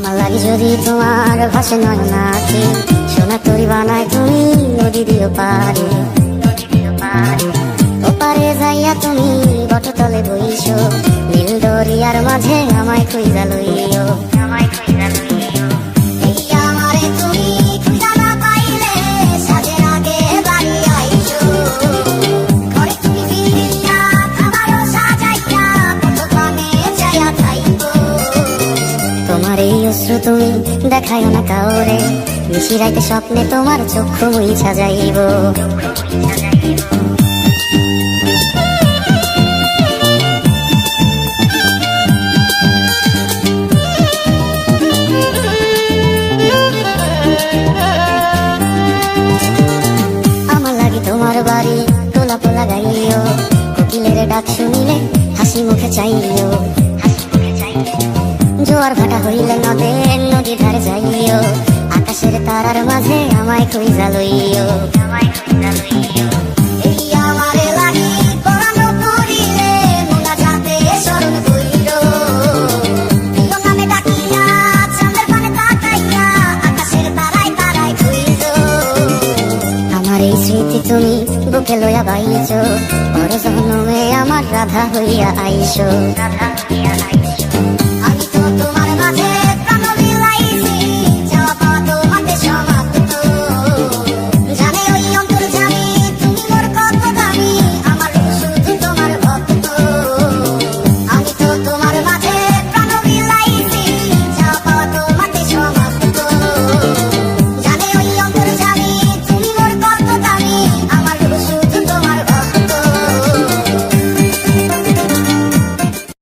আমার লাগি যদি তোমার ভাষে নয় নাকি সোনা তরি বানায় তুমি নদী দিও পারে ওপারে যাইয়া তুমি বটতলে বইছো নীল দরিয়ার মাঝে আমায় খুঁজা লইও তোমার এই অশ্রু তুমি দেখায় না কাউরে নিশিরাইতে স্বপ্নে তোমার চক্ষু মুইছা যাইব আমার লাগি তোমার বাড়ি তোলা পোলা গাইও কোকিলের ডাক শুনিলে হাসি মুখে চাইও জোয়ার ভাটা হইলে নদী ধারে যাইও আকাশের তারার মাঝে আমায় খুঁজা লইও আমার এই স্মৃতি তুমি বুকে লইয়া বাইছো পর জন্মে আমার রাধা হইয়া আইসো।